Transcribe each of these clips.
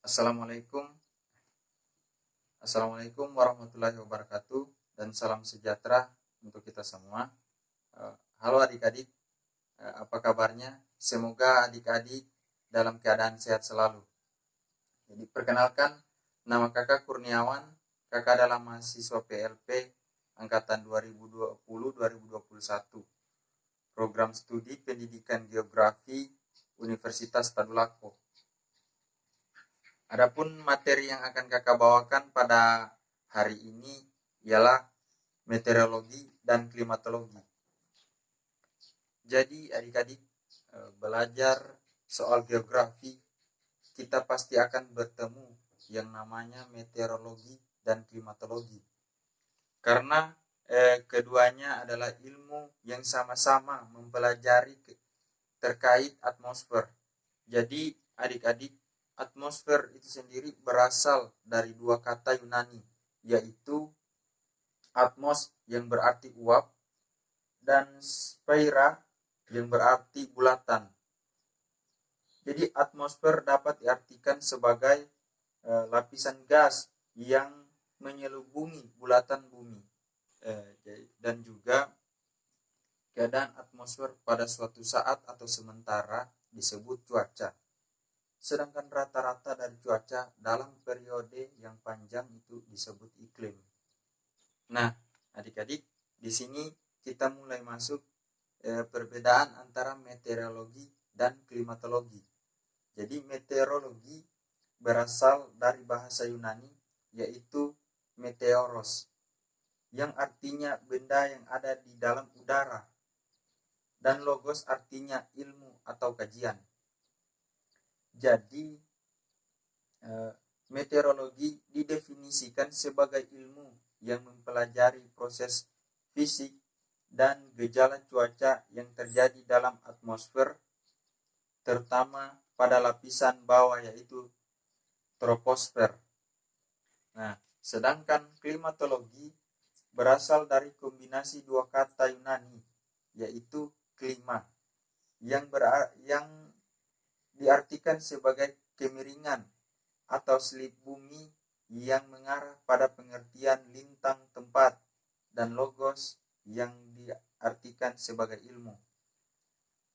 Assalamualaikum. Assalamualaikum warahmatullahi wabarakatuh dan salam sejahtera untuk kita semua. Halo adik-adik, apa kabarnya? Semoga adik-adik dalam keadaan sehat selalu. Jadi perkenalkan, nama kakak Kurniawan, kakak adalah mahasiswa PLP angkatan 2020-2021, program studi pendidikan geografi Universitas Tadulako. Adapun materi yang akan kakak bawakan pada hari ini ialah meteorologi dan klimatologi. Jadi adik-adik belajar soal geografi, kita pasti akan bertemu yang namanya meteorologi dan klimatologi. Karena keduanya adalah ilmu yang sama-sama mempelajari terkait atmosfer. Jadi adik-adik, atmosfer itu sendiri berasal dari dua kata Yunani, yaitu atmos yang berarti uap dan sphaira yang berarti bulatan. Jadi atmosfer dapat diartikan sebagai lapisan gas yang menyelubungi bulatan bumi, dan juga keadaan atmosfer pada suatu saat atau sementara disebut cuaca. Sedangkan rata-rata dari cuaca dalam periode yang panjang itu disebut iklim. Nah, adik-adik, di sini kita mulai masuk perbedaan antara meteorologi dan klimatologi. Jadi meteorologi berasal dari bahasa Yunani yaitu meteoros, yang artinya benda yang ada di dalam udara, dan logos artinya ilmu atau kajian. Jadi meteorologi didefinisikan sebagai ilmu yang mempelajari proses fisik dan gejala cuaca yang terjadi dalam atmosfer, terutama pada lapisan bawah yaitu troposfer. Nah, sedangkan klimatologi berasal dari kombinasi dua kata Yunani yaitu klima yang diartikan sebagai kemiringan atau selip bumi yang mengarah pada pengertian lintang tempat, dan logos yang diartikan sebagai ilmu.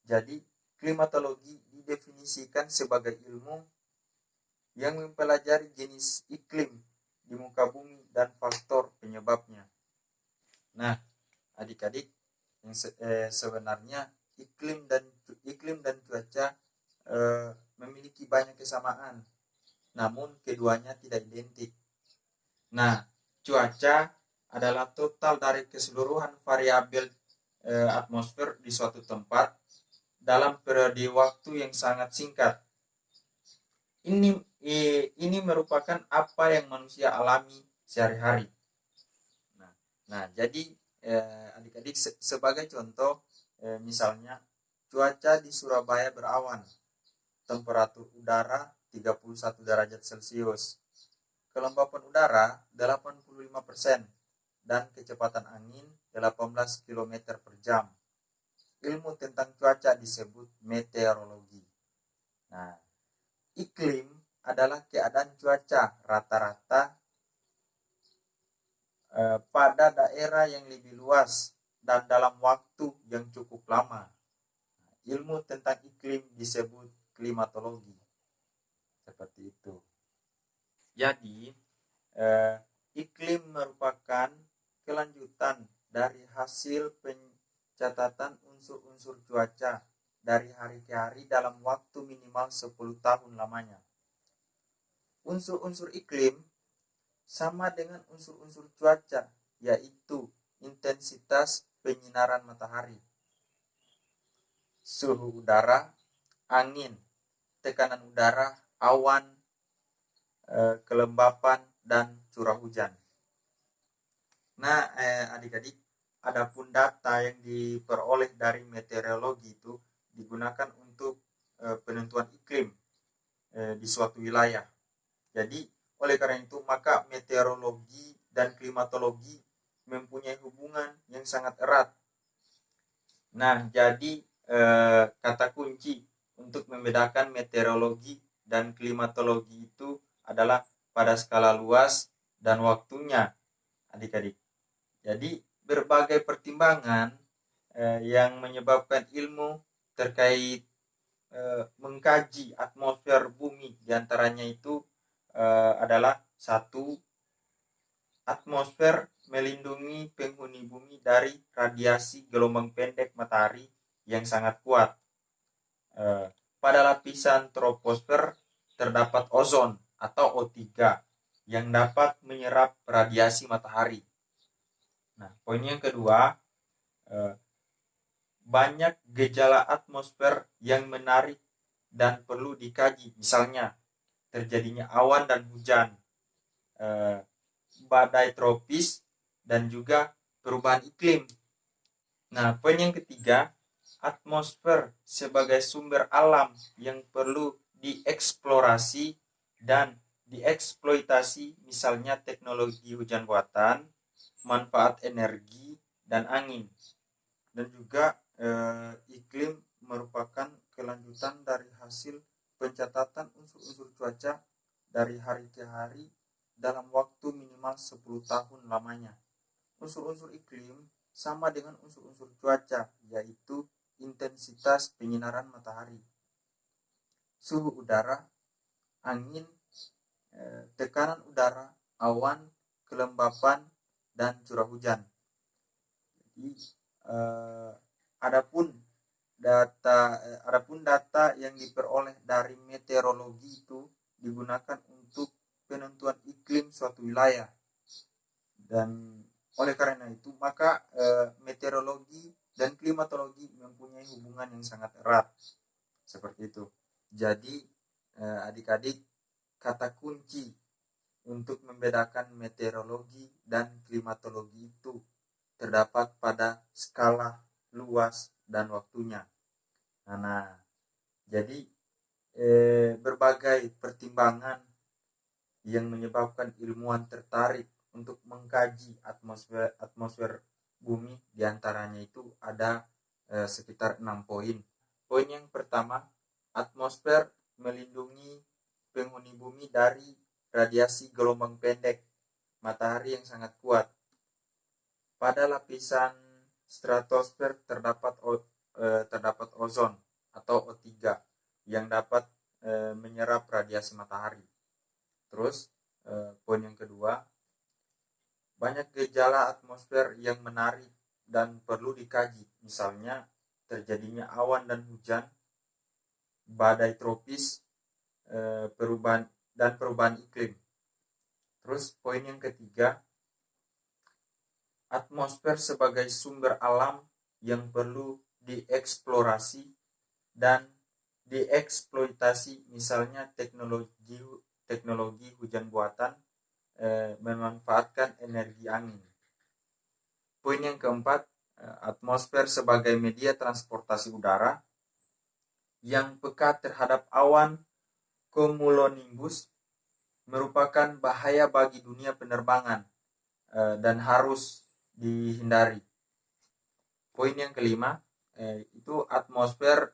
Jadi klimatologi didefinisikan sebagai ilmu yang mempelajari jenis iklim di muka bumi dan faktor penyebabnya. Nah, adik-adik, yang sebenarnya iklim dan cuaca memiliki banyak kesamaan, namun keduanya tidak identik. Nah, cuaca adalah total dari keseluruhan variabel atmosfer di suatu tempat dalam periode waktu yang sangat singkat. Ini merupakan apa yang manusia alami sehari-hari. Nah, jadi adik-adik sebagai contoh, misalnya cuaca di Surabaya berawan, temperatur udara 31 derajat Celcius, kelembapan udara 85%, dan kecepatan angin 18 km per jam. Ilmu tentang cuaca disebut meteorologi. Nah, iklim adalah keadaan cuaca rata-rata pada daerah yang lebih luas dan dalam waktu yang cukup lama. Ilmu tentang iklim disebut klimatologi. Seperti itu. Jadi, iklim merupakan kelanjutan dari hasil pencatatan unsur-unsur cuaca dari hari ke hari dalam waktu minimal 10 tahun lamanya. Unsur-unsur iklim sama dengan unsur-unsur cuaca, yaitu intensitas penyinaran matahari, suhu udara, angin, tekanan udara, awan, kelembapan, dan curah hujan. Nah, adik-adik, adapun data yang diperoleh dari meteorologi itu digunakan untuk penentuan iklim di suatu wilayah. Jadi, oleh karena itu, maka meteorologi dan klimatologi mempunyai hubungan yang sangat erat. Nah, jadi kata kunci untuk membedakan meteorologi dan klimatologi itu adalah pada skala luas dan waktunya, adik-adik. Jadi berbagai pertimbangan yang menyebabkan ilmu terkait mengkaji atmosfer bumi, diantaranya itu adalah satu, atmosfer melindungi penghuni bumi dari radiasi gelombang pendek matahari yang sangat kuat. Pada lapisan troposfer terdapat ozon atau O3 yang dapat menyerap radiasi matahari. Nah, poin yang kedua, banyak gejala atmosfer yang menarik dan perlu dikaji, misalnya terjadinya awan dan hujan, badai tropis, dan juga perubahan iklim. Nah, poin yang ketiga, atmosfer sebagai sumber alam yang perlu dieksplorasi dan dieksploitasi, misalnya teknologi hujan buatan, manfaat energi dan angin. Dan juga iklim merupakan kelanjutan dari hasil pencatatan unsur-unsur cuaca dari hari ke hari dalam waktu minimal 10 tahun lamanya. Unsur-unsur iklim sama dengan unsur-unsur cuaca, yaitu intensitas penyinaran matahari, suhu udara, angin, tekanan udara, awan, kelembapan, dan curah hujan. Jadi adapun data yang diperoleh dari meteorologi itu digunakan untuk penentuan iklim suatu wilayah. Dan oleh karena itu maka meteorologi dan klimatologi mempunyai hubungan yang sangat erat. Seperti itu. Jadi adik-adik, kata kunci untuk membedakan meteorologi dan klimatologi itu terdapat pada skala luas dan waktunya. Nah, jadi berbagai pertimbangan yang menyebabkan ilmuwan tertarik untuk mengkaji atmosfer bumi, diantaranya itu ada sekitar 6 poin. Poin yang pertama, atmosfer melindungi penghuni bumi dari radiasi gelombang pendek matahari yang sangat kuat. Pada lapisan stratosfer terdapat ozon atau O3 yang dapat menyerap radiasi matahari. Terus poin yang kedua, banyak gejala atmosfer yang menarik dan perlu dikaji, misalnya terjadinya awan dan hujan, badai tropis, perubahan iklim. Terus poin yang ketiga, atmosfer sebagai sumber alam yang perlu dieksplorasi dan dieksploitasi, misalnya teknologi hujan buatan, memanfaatkan energi angin. Poin yang keempat, atmosfer sebagai media transportasi udara yang peka terhadap awan cumulonimbus merupakan bahaya bagi dunia penerbangan dan harus dihindari. Poin yang kelima, itu atmosfer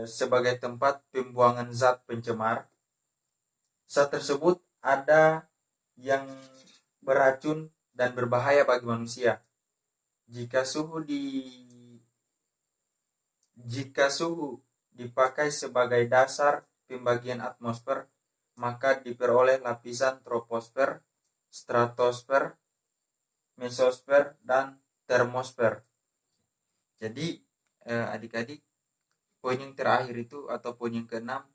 sebagai tempat pembuangan zat pencemar. Zat tersebut ada yang beracun dan berbahaya bagi manusia. Jika suhu dipakai sebagai dasar pembagian atmosfer, maka diperoleh lapisan troposfer, stratosfer, mesosfer, dan termosfer. Jadi adik-adik, poin yang terakhir itu atau poin yang keenam,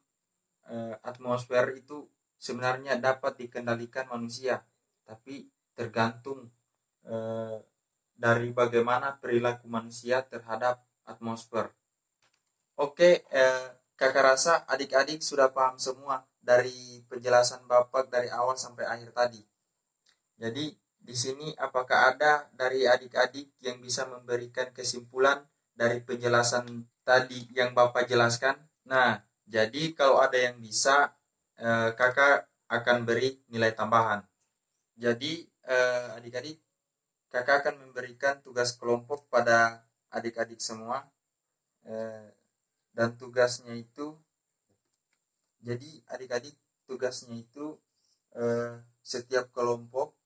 atmosfer itu sebenarnya dapat dikendalikan manusia, tapi tergantung dari bagaimana perilaku manusia terhadap atmosfer. Oke, kakak rasa adik-adik sudah paham semua dari penjelasan Bapak dari awal sampai akhir tadi. Jadi di sini apakah ada dari adik-adik yang bisa memberikan kesimpulan dari penjelasan tadi yang Bapak jelaskan? Nah, jadi kalau ada yang bisa, kakak akan beri nilai tambahan. Jadi adik-adik, kakak akan memberikan tugas kelompok pada adik-adik semua, dan tugasnya itu, jadi adik-adik tugasnya itu setiap kelompok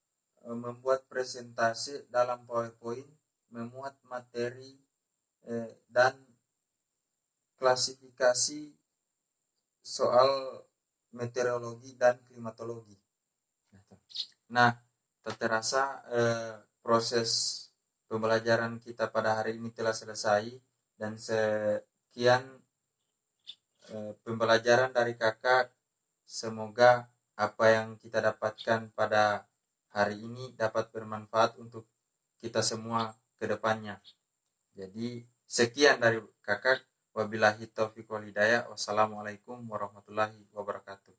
membuat presentasi dalam PowerPoint, memuat materi dan klasifikasi soal meteorologi dan klimatologi. Nah, tak terasa proses pembelajaran kita pada hari ini telah selesai, dan sekian pembelajaran dari kakak. Semoga apa yang kita dapatkan pada hari ini dapat bermanfaat untuk kita semua ke depannya. Jadi sekian dari kakak. Wabillahi taufiq wal hidayah. Wassalamualaikum warahmatullahi wabarakatuh.